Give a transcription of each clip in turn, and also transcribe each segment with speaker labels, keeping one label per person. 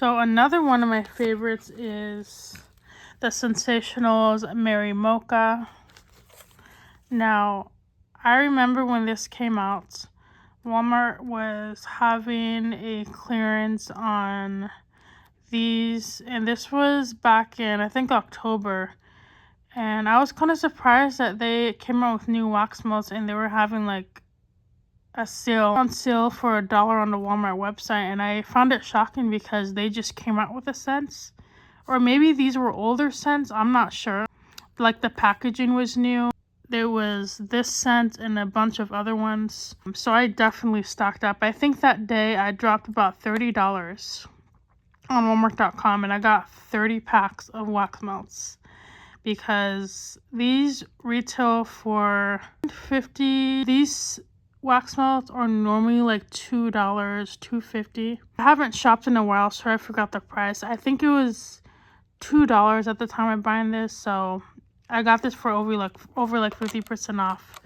Speaker 1: So another one of my favorites is the Sensationals Mary Mocha. Now, I remember when this came out, Walmart was having a clearance on these, and this was back in, I think, October. And I was kind of surprised that they came out with new wax melts and they were having like a sale for $1 on the Walmart website, and I found it shocking because they just came out with the scents. Or maybe these were older scents, I'm not sure. Like the packaging was new. There was this scent and a bunch of other ones. So I definitely stocked up. I think that day I dropped about $30 on Walmart.com and I got 30 packs of wax melts. Because these retail for $50. These wax melts are normally like $2, $2.50. I haven't shopped in a while, so I forgot the price. I think it was $2 at the time of buying this, so I got this for over like 50% off.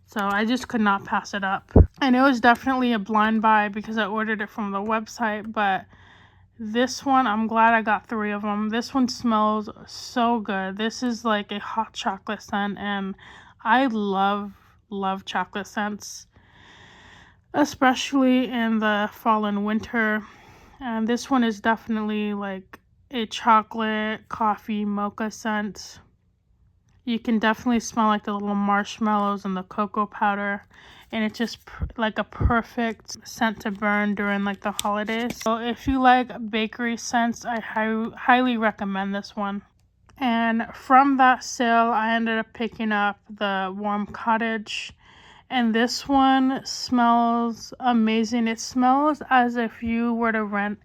Speaker 1: So I just could not pass it up. And it was definitely a blind buy because I ordered it from the website, but this one, I'm glad I got 3 of them. This one smells so good. This is like a hot chocolate scent, and I love chocolate scents, especially in the fall and winter. And this one is definitely like a chocolate coffee mocha scent. You can definitely smell like the little marshmallows and the cocoa powder, and it's just like a perfect scent to burn during like the holidays. So if you like bakery scents, I highly recommend this one. And from that sale, I ended up picking up the Warm Cottage, and this one smells amazing. It smells as if you were to rent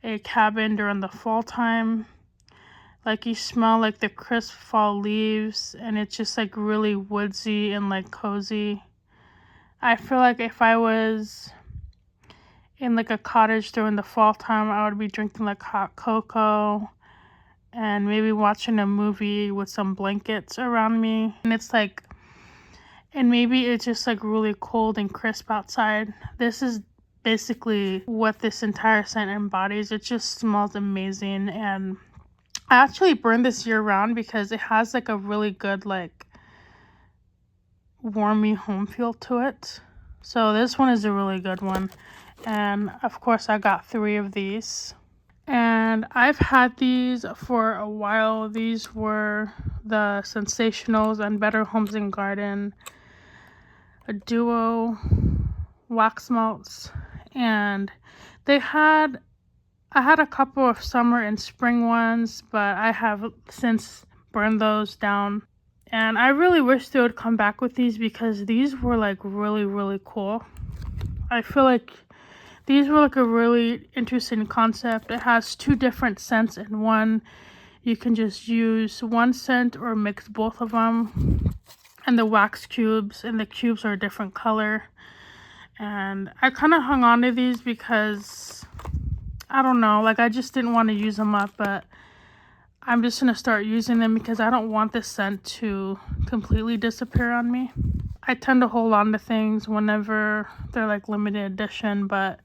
Speaker 1: a cabin during the fall time. Like you smell like the crisp fall leaves, and it's just like really woodsy and like cozy. I feel like if I was in like a cottage during the fall time, I would be drinking like hot cocoa and maybe watching a movie with some blankets around me. And maybe it's just like really cold and crisp outside. This is basically what this entire scent embodies. It just smells amazing, and I actually burn this year round because it has like a really good like warmy home feel to it. So this one is a really good one, and of course I got 3 of these, and I've had these for a while. These were the Sensationals and Better Homes and Garden a duo wax melts, and I had a couple of summer and spring ones, but I have since burned those down. And I really wish they would come back with these because these were like really cool. I feel like these were like a really interesting concept. It has 2 different scents in one. You can just use one scent or mix both of them. And the wax cubes, and the cubes are a different color. And I kind of hung on to these because I don't know, like I just didn't want to use them up, but I'm just going to start using them because I don't want this scent to completely disappear on me. I tend to hold on to things whenever they're like limited edition, but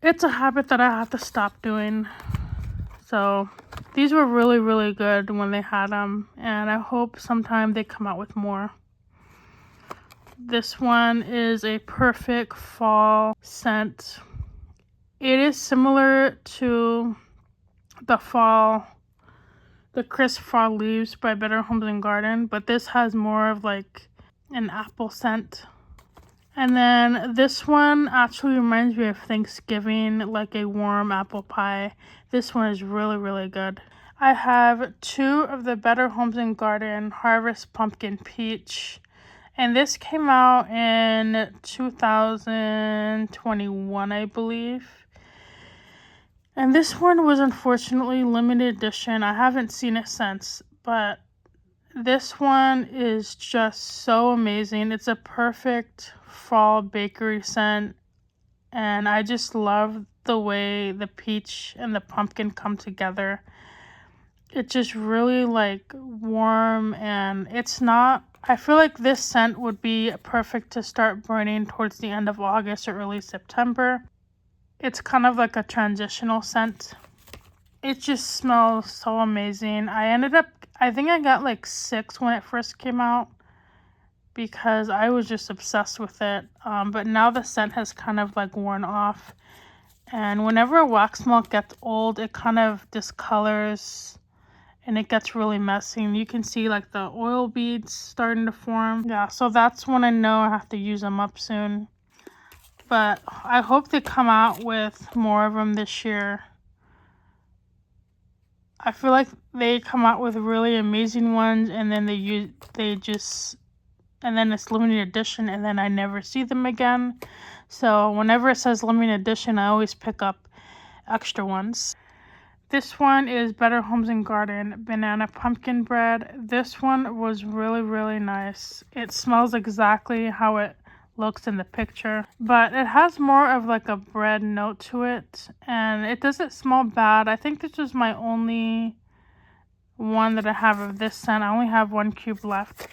Speaker 1: it's a habit that I have to stop doing. So these were really good when they had them, and I hope sometime they come out with more. This one is a perfect fall scent. It is similar to the crisp fall leaves by Better Homes and Garden, but this has more of like an apple scent. And then this one actually reminds me of Thanksgiving, like a warm apple pie. This one is really good. I have 2 of the Better Homes and Garden Harvest Pumpkin Peach, and this came out in 2021, I believe. And this one was unfortunately limited edition. I haven't seen it since, but this one is just so amazing. It's a perfect fall bakery scent, and I just love the way the peach and the pumpkin come together. It's just really like warm, and I feel like this scent would be perfect to start burning towards the end of August or early September. It's kind of like a transitional scent. It just smells so amazing. I think I got like 6 when it first came out because I was just obsessed with it. But now the scent has kind of like worn off. And whenever a wax melt gets old, it kind of discolors and it gets really messy. And you can see like the oil beads starting to form. Yeah, so that's when I know I have to use them up soon. But I hope they come out with more of them this year. I feel like they come out with really amazing ones and then and then it's limited edition and then I never see them again. So whenever it says limited edition, I always pick up extra ones. This one is Better Homes and Garden Banana Pumpkin Bread. This one was really, really nice. It smells exactly how it looks in the picture, but it has more of like a bread note to it and it doesn't smell bad. I think this was my only one that I have of this scent. I only have 1 cube left.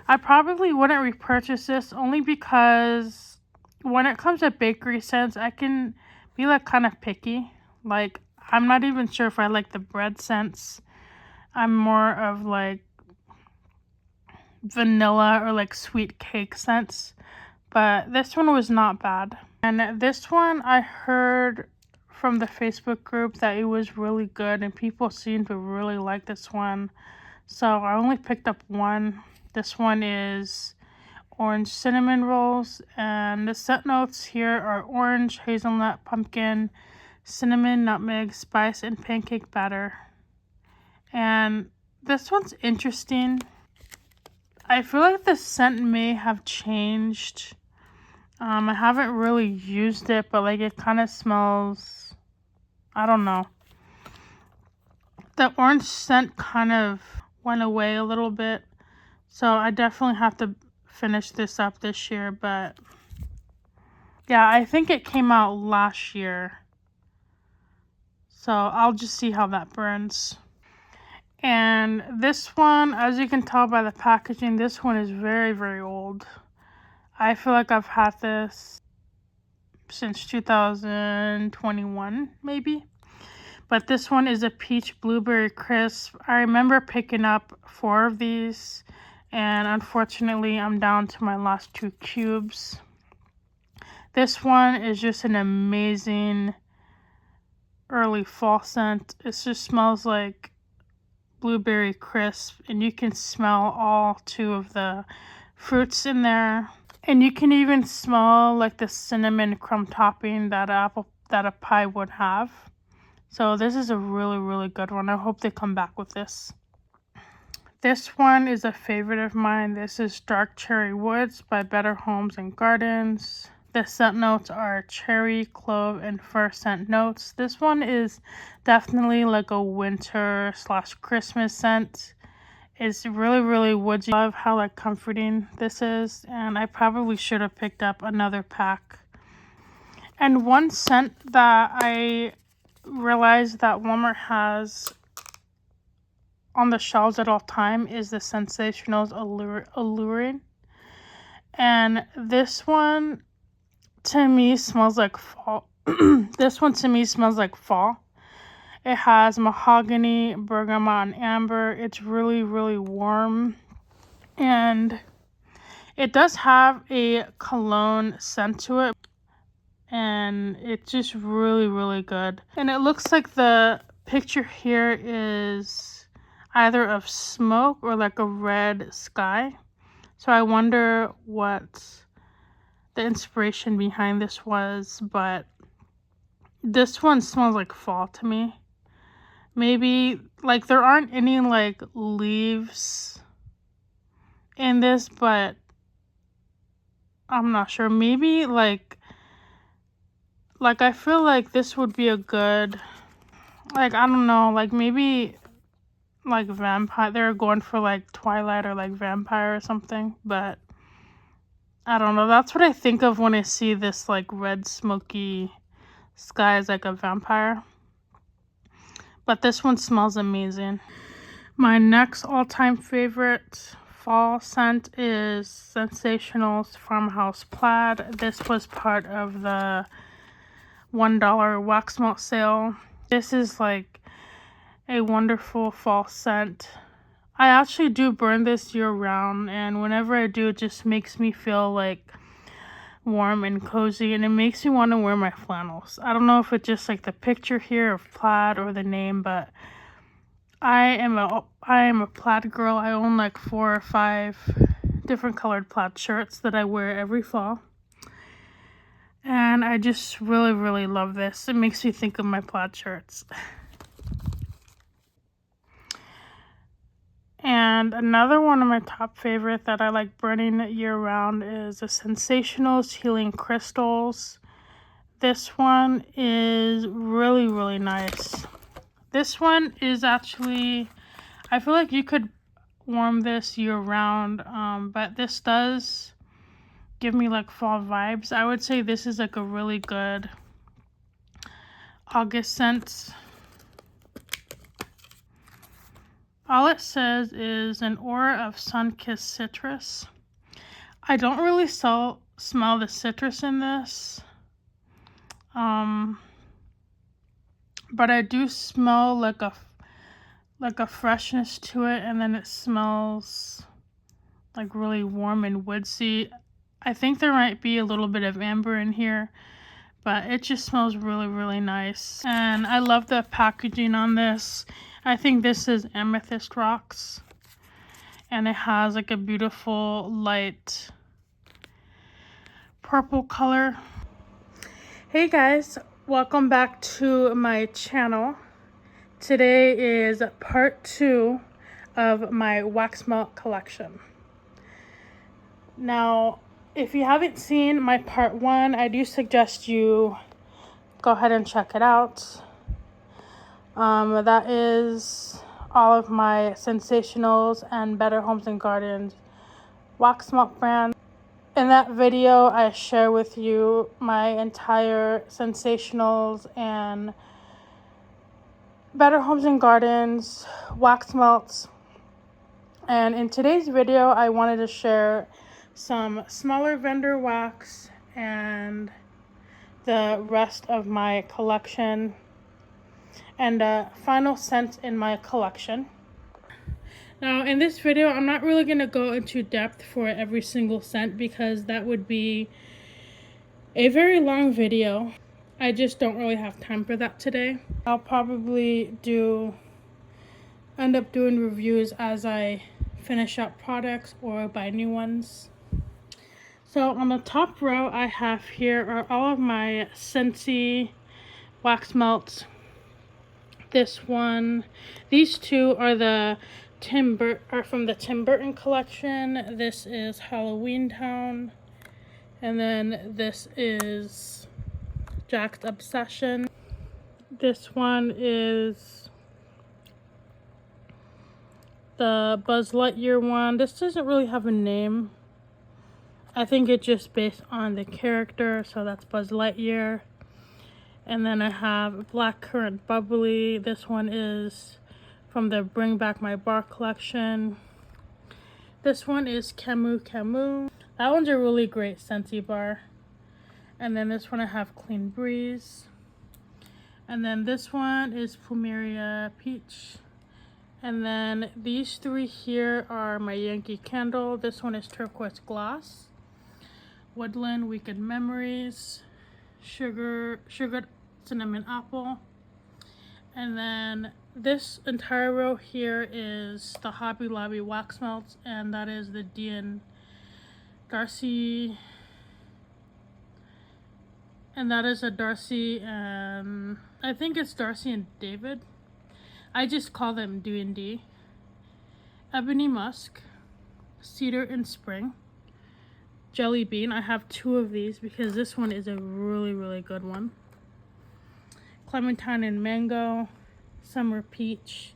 Speaker 1: I probably wouldn't repurchase this only because when it comes to bakery scents, I can be like kind of picky. Like I'm not even sure if I like the bread scents. I'm more of like vanilla or like sweet cake scents. But this one was not bad. And this one I heard from the Facebook group that it was really good and people seemed to really like this one. So I only picked up one. This one is Orange Cinnamon Rolls and the scent notes here are orange, hazelnut, pumpkin, cinnamon, nutmeg, spice, and pancake batter. And this one's interesting. I feel like the scent may have changed. I haven't really used it, but like it kind of smells, I don't know. The orange scent kind of went away a little bit. So I definitely have to finish this up this year, but yeah, I think it came out last year. So I'll just see how that burns. And this one, as you can tell by the packaging, this one is very, very old. I feel like I've had this since 2021, maybe. But this one is a peach blueberry crisp. I remember picking up 4 of these. And unfortunately, I'm down to my last 2 cubes. This one is just an amazing early fall scent. It just smells like blueberry crisp. And you can smell all 2 of the fruits in there. And you can even smell like the cinnamon crumb topping that a pie would have. So this is a really, really good one. I hope they come back with this. This one is a favorite of mine. This is Dark Cherry Woods by Better Homes and Gardens. The scent notes are cherry, clove, and fir scent notes. This one is definitely like a winter / Christmas scent. It's really, really woodsy. I love how like comforting this is, and I probably should have picked up another pack. And one scent that I realized that Walmart has on the shelves at all time is the Sensationals Alluring. And this one to me smells like fall. This one to me smells like fall. It has mahogany, bergamot, and amber. It's really, really warm. And it does have a cologne scent to it. And it's just really, really good. And it looks like the picture here is either of smoke or like a red sky. So I wonder what the inspiration behind this was. But this one smells like fall to me. Maybe, like, there aren't any, like, leaves in this, but I'm not sure. Maybe, like, I feel like this would be a good, like, I don't know, like, maybe, like, vampire. They're going for, like, Twilight or, like, vampire or something, but I don't know. That's what I think of when I see this, like, red smoky sky as, like, a vampire. But this one smells amazing. My next all-time favorite fall scent is Sensationals Farmhouse Plaid. This was part of the $1 wax melt sale. This is like a wonderful fall scent. I actually do burn this year round, and whenever I do, it just makes me feel like warm and cozy, and it makes me want to wear my flannels. I don't know if it's just like the picture here of plaid or the name, but I am a plaid girl. I own like 4 or 5 different colored plaid shirts that I wear every fall. And I just really, really love this. It makes me think of my plaid shirts. And another one of my top favorite that I like burning year round is the Sensationals Healing Crystals. This one is really, really nice. This one is actually, I feel like you could warm this year round, but this does give me like fall vibes. I would say this is like a really good August scent. All it says is an aura of sun-kissed citrus. I don't really smell the citrus in this, but I do smell like a freshness to it, and then it smells like really warm and woodsy. I think there might be a little bit of amber in here, but it just smells really, really nice. And I love the packaging on this. I think this is Amethyst Rocks, and it has like a beautiful light purple color. Hey guys, welcome back to my channel. Today is part 2 of my wax melt collection. Now, if you haven't seen my part 1, I do suggest you go ahead and check it out. That is all of my Sensationals and Better Homes and Gardens wax melt brand. In that video, I share with you my entire Sensationals and Better Homes and Gardens wax melts. And in today's video, I wanted to share some smaller vendor wax and the rest of my collection and final scents in my collection. Now in this video, I'm not really going to go into depth for every single scent because that would be a very long video. I just don't really have time for that today. I'll probably end up doing reviews as I finish up products or buy new ones. So on the top row I have here are all of my Scentsy wax melts. These two are from the Tim Burton collection. This is Halloween Town, and then this is Jack's Obsession. This one is the Buzz Lightyear one. This doesn't really have a name. I think it's just based on the character, so that's Buzz Lightyear. And then I have Blackcurrant Bubbly. This one is from the Bring Back My Bar collection. This one is Camu Camu. That one's a really great Scentsy bar. And then this one I have Clean Breeze. And then this one is Plumeria Peach. And then these 3 here are my Yankee Candle. This one is Turquoise Gloss, Woodland Weekend Memories, Sugared Cinnamon Apple. And then this entire row here is the Hobby Lobby wax melts, and that is the Darcy, and that is a Darcy, and I think it's Darcy and David. I just call them D&D. Ebony Musk, Cedar and Spring, Jelly Bean. I have 2 of these because this one is a really, really good one. Clementine and Mango, Summer Peach,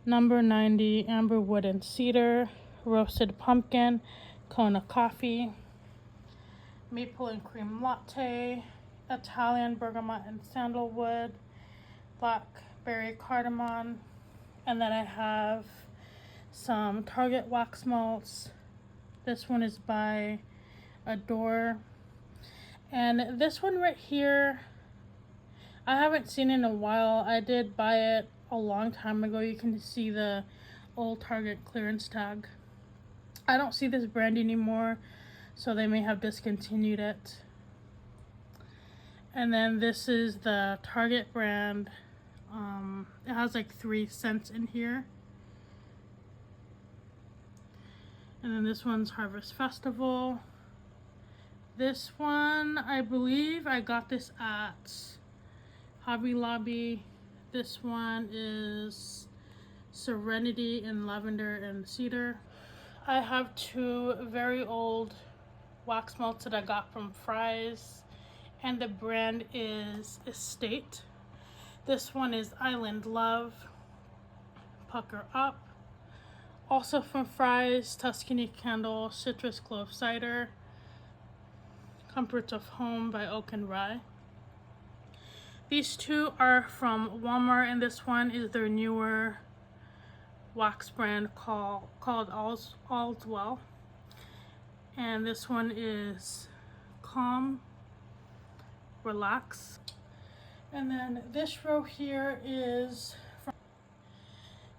Speaker 1: Number 90, Amberwood and Cedar, Roasted Pumpkin, Kona Coffee, Maple and Cream Latte, Italian Bergamot and Sandalwood, Blackberry Cardamom, and then I have some Target wax melts. This one is by Adore. And this one right here, I haven't seen it in a while. I did buy it a long time ago. You can see the old Target clearance tag. I don't see this brand anymore, so they may have discontinued it. And then this is the Target brand. It has like 3 scents in here. And then this one's Harvest Festival. This one, I believe I got this at Hobby Lobby. This one is Serenity in Lavender and Cedar. I have 2 very old wax melts that I got from Fry's, and the brand is Estate. This one is Island Love, Pucker Up. Also from Fry's, Tuscany Candle, Citrus Clove Cider, Comforts of Home by Oak and Rye. These 2 are from Walmart, and this one is their newer wax brand called All's Well. And this one is Calm, Relax. And then this row here is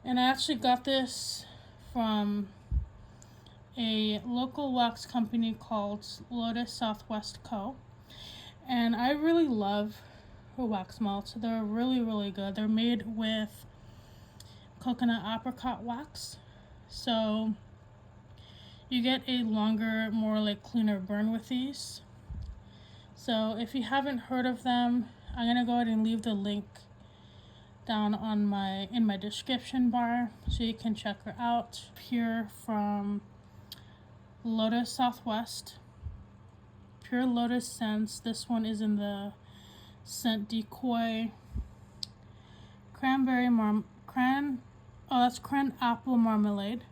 Speaker 1: and I actually got this from a local wax company called Lotus Southwest Co. And I really love her wax melts. They're really good. They're made with coconut apricot wax, so you get a longer, more like cleaner burn with these. So if you haven't heard of them, I'm gonna go ahead and leave the link down on in my description bar so you can check her out. Pure from Lotus Southwest, Pure Lotus scents. This one is in the scent Decoy, that's cran apple marmalade,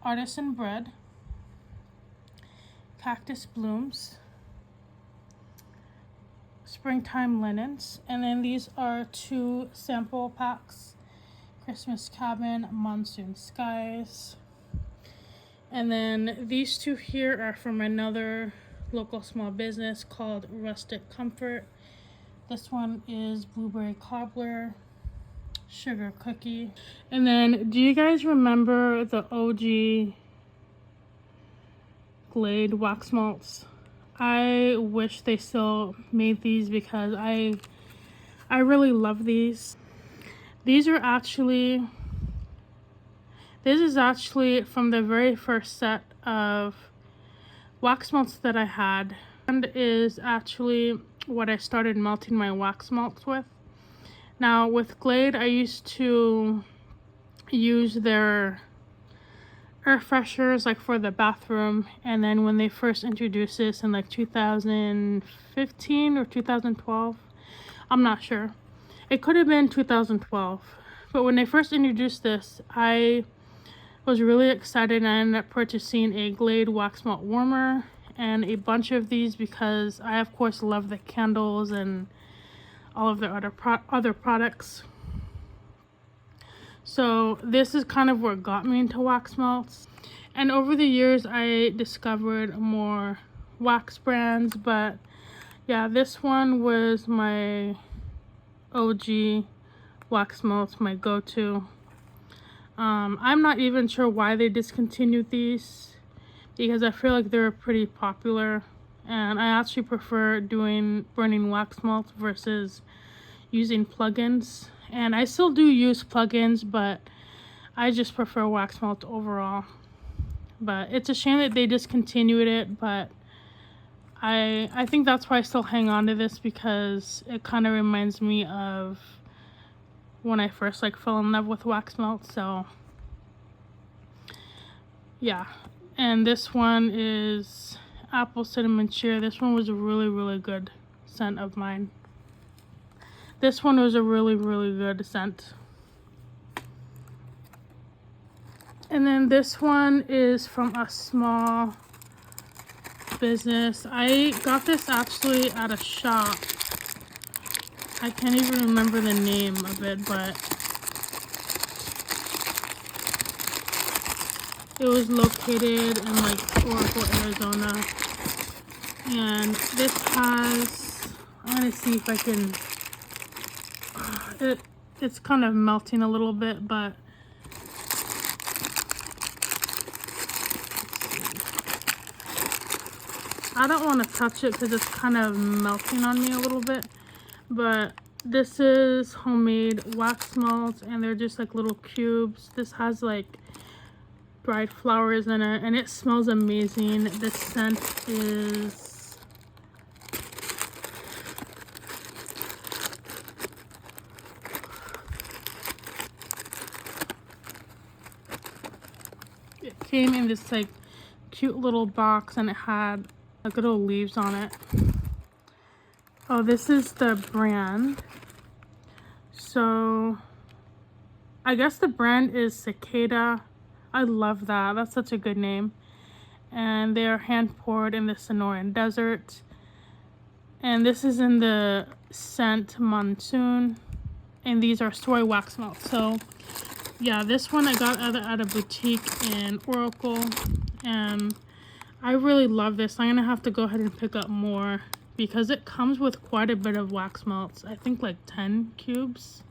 Speaker 1: artisan bread, cactus blooms, springtime linens, and then these are 2 sample packs: Christmas cabin, monsoon skies. And then these 2 here are from another local small business called Rustic Comfort. This one is blueberry cobbler, sugar cookie. And then, do you guys remember the OG Glade wax melts? I wish they still made these because I really love these. This is actually from the very first set of wax melts that I had, and is actually what I started melting my wax melts with. Now with Glade, I used to use their air fresheners like for the bathroom, and then when they first introduced this in like 2015 or 2012, I'm not sure, it could have been 2012, but when they first introduced this, I was really excited, and I ended up purchasing a Glade wax melt warmer and a bunch of these because I of course love the candles and all of their other products. So this is kind of what got me into wax melts, and over the years I discovered more wax brands, but yeah, this one was my OG wax melts, my go-to. I'm not even sure why they discontinued these, because I feel like they're pretty popular, and I actually prefer burning wax melts versus using plugins. And I still do use plugins, but I just prefer wax melt overall. But it's a shame that they discontinued it, but I think that's why I still hang on to this, because it kind of reminds me of when I first fell in love with wax melt. So yeah, and this one is apple cinnamon cheer. This one was a really good scent of mine. This one was a really good scent. And then this one is from a small business. I got this actually at a shop. I can't even remember the name of it, but it was located in Oracle, Arizona. And this has, I'm gonna see if I can, it's kind of melting a little bit, but I don't want to touch it because it's kind of melting on me a little bit. But this is homemade wax melts, and they're just like little cubes. This has like dried flowers in it, and it smells amazing. This scent is, it came in this like cute little box, and it had like little leaves on it. Oh, this is the brand. So I guess the brand is Cicada. I love that. That's such a good name. And they are hand poured in the Sonoran Desert. And this is in the scent Monsoon. And these are soy wax melts. So yeah, this one I got at a boutique in Oracle. And I really love this. I'm gonna have to go ahead and pick up more because it comes with quite a bit of wax melts. I think like 10 cubes.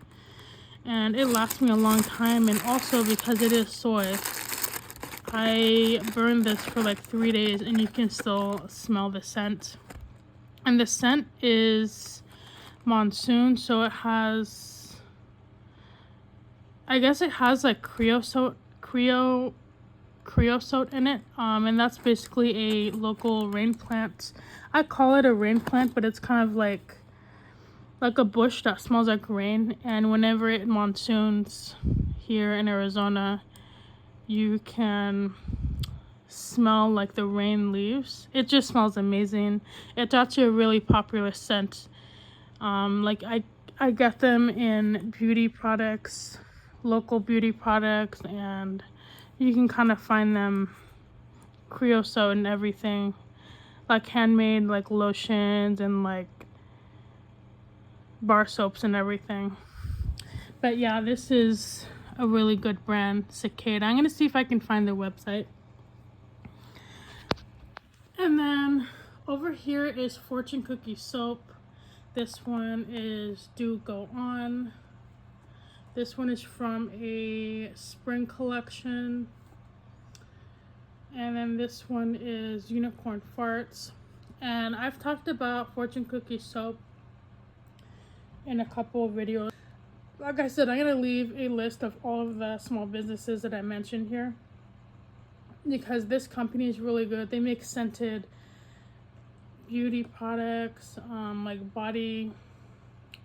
Speaker 1: And it lasts me a long time, and also because it is soy, I burned this for like 3 days and you can still smell the scent. And the scent is Monsoon, so it has, I guess it has like creosote in it, and that's basically a local rain plant. I call it a rain plant, but it's kind of like a bush that smells like rain. And whenever it monsoons here in Arizona, you can smell like the rain leaves. It just smells amazing. It's actually a really popular scent. Like I get them in beauty products, local beauty products, and you can kind of find them creosote and everything, like handmade like lotions and like bar soaps and everything. But yeah, this is a really good brand, Cicada. I'm gonna see if I can find their website. And then over here is Fortune Cookie soap. This one is Do Go On. This one is from a spring collection. And then this one is Unicorn Farts. And I've talked about Fortune Cookie soap in a couple of videos. Like I said, I'm going to leave a list of all of the small businesses that I mentioned here, because this company is really good. They make scented beauty products, like body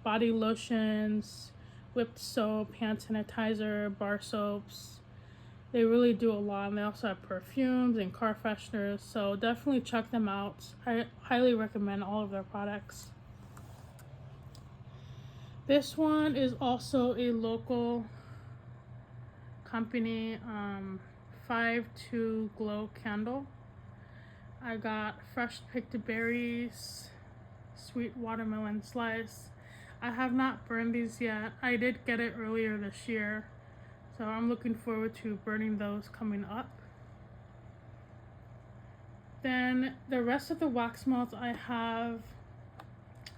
Speaker 1: lotions, whipped soap, hand sanitizer, bar soaps. They really do a lot, and they also have perfumes and car fresheners, so definitely check them out. I highly recommend all of their products. This one is also a local company, 5-2 Glow Candle. I got fresh picked berries, sweet watermelon slice. I have not burned these yet. I did get it earlier this year, so I'm looking forward to burning those coming up. Then the rest of the wax melts I have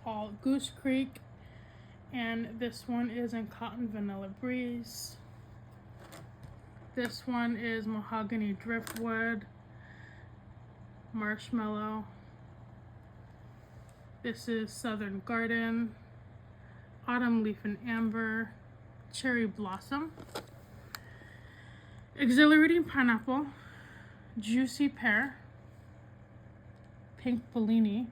Speaker 1: all Goose Creek, and this one is in Cotton Vanilla Breeze. This one is Mahogany Driftwood, Marshmallow. This is Southern Garden, Autumn Leaf and Amber, Cherry Blossom, Exhilarating Pineapple, Juicy Pear, Pink Bellini,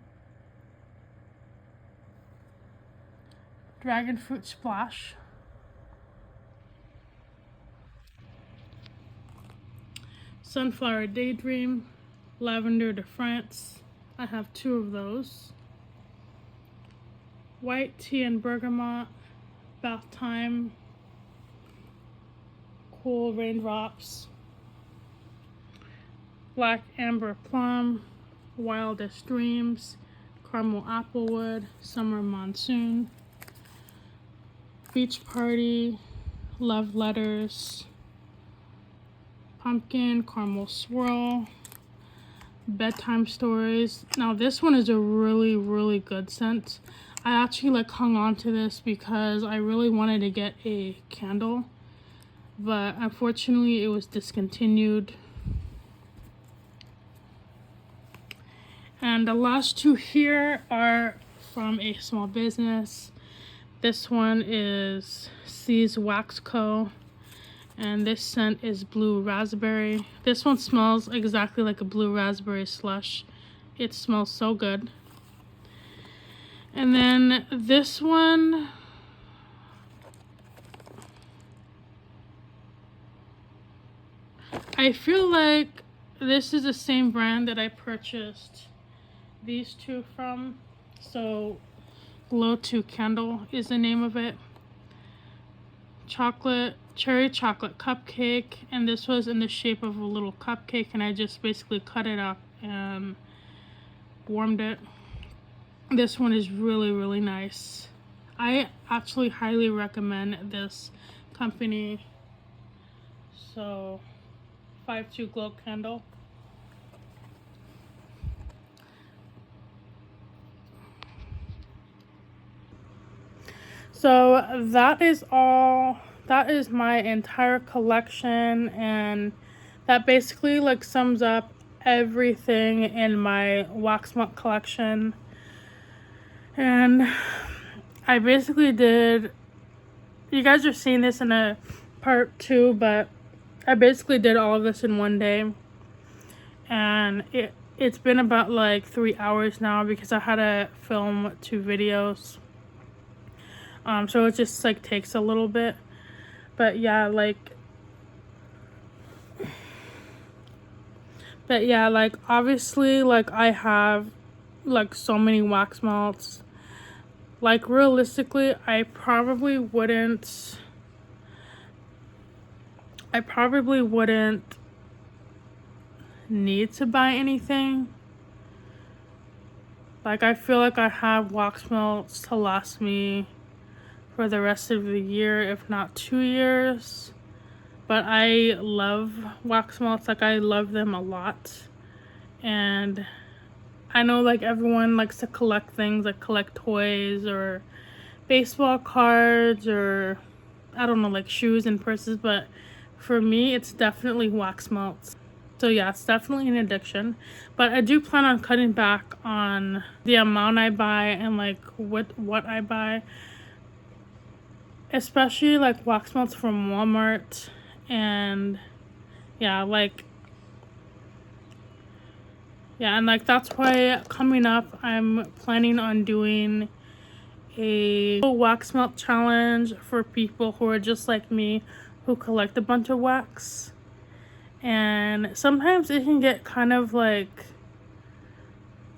Speaker 1: Dragon Fruit Splash, Sunflower Daydream, Lavender de France. I have 2 of those. White Tea and Bergamot, Bath Time, Cool Raindrops, Black Amber Plum, Wildest Dreams, Caramel Applewood, Summer Monsoon, Beach Party, Love Letters, Pumpkin Caramel Swirl, Bedtime Stories. Now this one is a really, really good scent. I actually like hung on to this because I really wanted to get a candle, but unfortunately it was discontinued. And the last two here are from a small business. This one is Cees Wax Co. And this scent is Blue Raspberry. This one smells exactly like a blue raspberry slush. It smells so good. And then this one, I feel like this is the same brand that I purchased these two from. So Glow 2 Candle is the name of it. Cherry chocolate cupcake, and this was in the shape of a little cupcake, and I just basically cut it up and warmed it. This one is really, really nice. I actually highly recommend this company. So 5-2 Glow Candle. So that is all. That is my entire collection, and that basically like sums up everything in my wax melt collection. And I basically did, you guys are seeing this in a part 2, but I basically did all of this in one day, and it's been about like 3 hours now because I had to film 2 videos. So it just like takes a little bit. But yeah, obviously, like, I have like so many wax melts. Like, realistically, I probably wouldn't need to buy anything. Like, I feel like I have wax melts to last me for the rest of the year, if not 2 years. But I love wax melts. Like, I love them a lot. And I know like everyone likes to collect things, like collect toys or baseball cards or I don't know, like shoes and purses, but for me it's definitely wax melts. So yeah, it's definitely an addiction. But I do plan on cutting back on the amount I buy and like what I buy. Especially like wax melts from Walmart. And yeah, and like that's why coming up I'm planning on doing a wax melt challenge for people who are just like me, who collect a bunch of wax. And sometimes it can get kind of like,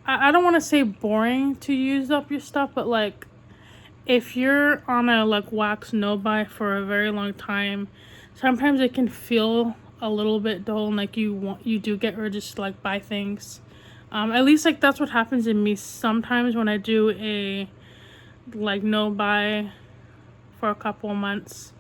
Speaker 1: I don't want to say boring to use up your stuff, but like if you're on a like wax no buy for a very long time, sometimes it can feel a little bit dull and like you do get urges to like buy things. At least like that's what happens in me sometimes when I do a like no buy for a couple of months.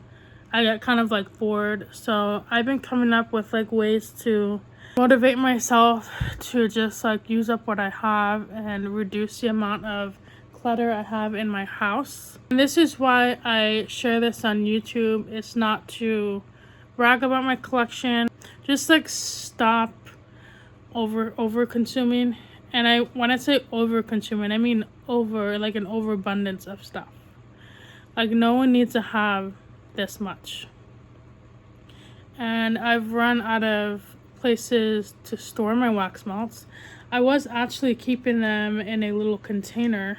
Speaker 1: I get kind of like bored. So I've been coming up with like ways to motivate myself to just like use up what I have and reduce the amount of clutter I have in my house. And this is why I share this on YouTube. It's not to brag about my collection, just like stop over consuming. And when I say over consuming, I mean over, like an overabundance of stuff. Like no one needs to have this much. And I've run out of places to store my wax melts. I was actually keeping them in a little container,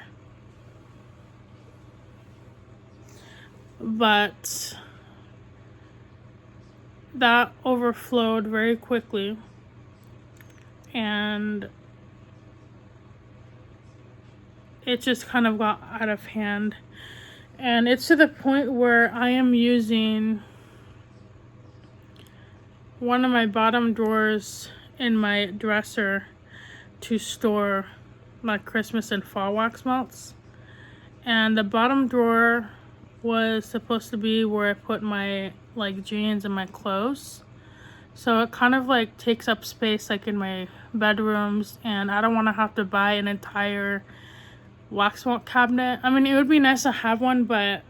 Speaker 1: but that overflowed very quickly, and it just kind of got out of hand. And it's to the point where I am using one of my bottom drawers in my dresser to store my Christmas and fall wax melts. And the bottom drawer was supposed to be where I put my like jeans and my clothes. So it kind of like takes up space like in my bedrooms, and I don't want to have to buy an entire wax melt cabinet. I mean, it would be nice to have one, but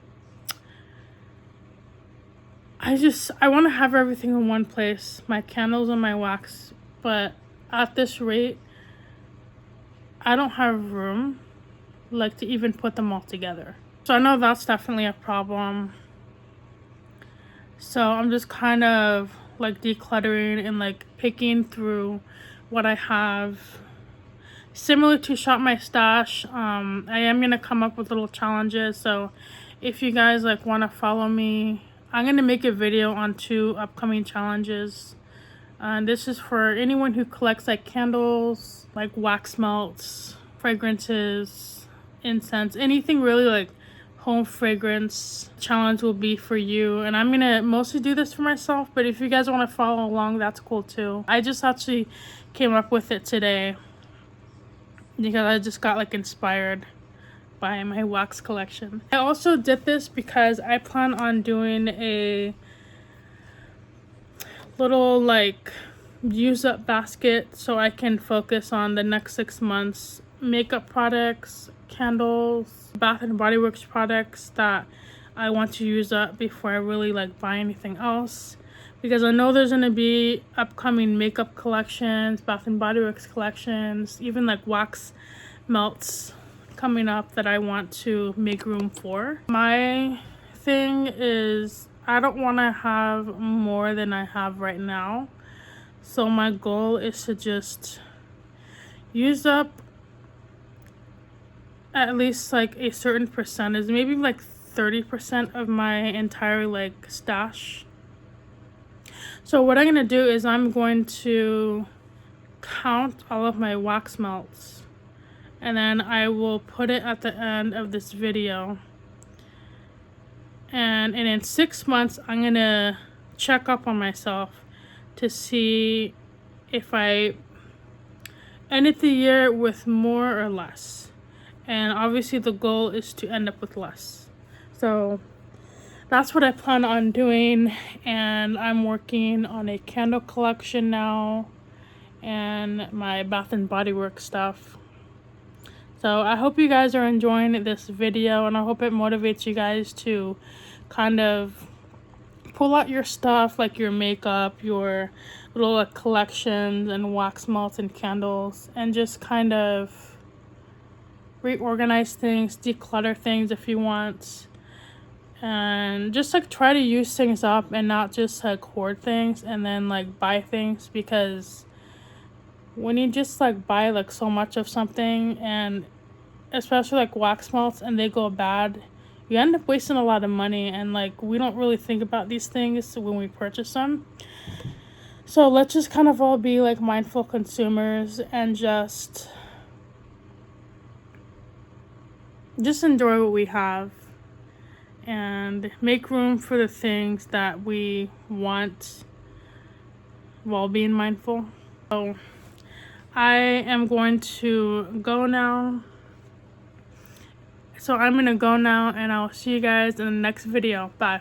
Speaker 1: I want to have everything in one place, my candles and my wax. But at this rate, I don't have room like to even put them all together. So I know that's definitely a problem. So I'm just kind of like decluttering and like picking through what I have. Similar to Shop My Stash, I am gonna come up with little challenges. So if you guys like want to follow me, I'm gonna make a video on 2 upcoming challenges. This is for anyone who collects like candles, like wax melts, fragrances, incense, anything really like home fragrance. Challenge will be for you, and I'm gonna mostly do this for myself, but if you guys want to follow along, that's cool too. I just actually came up with it today because I just got like inspired by my wax collection. I also did this because I plan on doing a little like use up basket so I can focus on the next 6 months makeup products, candles, Bath and Body Works products that I want to use up before I really like buy anything else, because I know there's gonna be upcoming makeup collections, Bath and Body Works collections, even like wax melts coming up that I want to make room for. My thing is I don't want to have more than I have right now. So my goal is to just use up at least like a certain percentage, maybe like 30% of my entire like stash. So what I'm going to do is I'm going to count all of my wax melts, and then I will put it at the end of this video. And in 6 months, I'm going to check up on myself to see if I ended the year with more or less. And obviously the goal is to end up with less. So that's what I plan on doing. And I'm working on a candle collection now and my Bath and Body Works stuff. So I hope you guys are enjoying this video, and I hope it motivates you guys to kind of pull out your stuff, like your makeup, your little collections and wax melts and candles, and just kind of reorganize things, declutter things if you want, and just like try to use things up and not just like hoard things and then like buy things, because when you just like buy like so much of something, and especially like wax melts, and they go bad, you end up wasting a lot of money, and like we don't really think about these things when we purchase them. So let's just kind of all be like mindful consumers and just enjoy what we have and make room for the things that we want while being mindful. So I am going to go now. So I'm gonna go now, and I'll see you guys in the next video. Bye.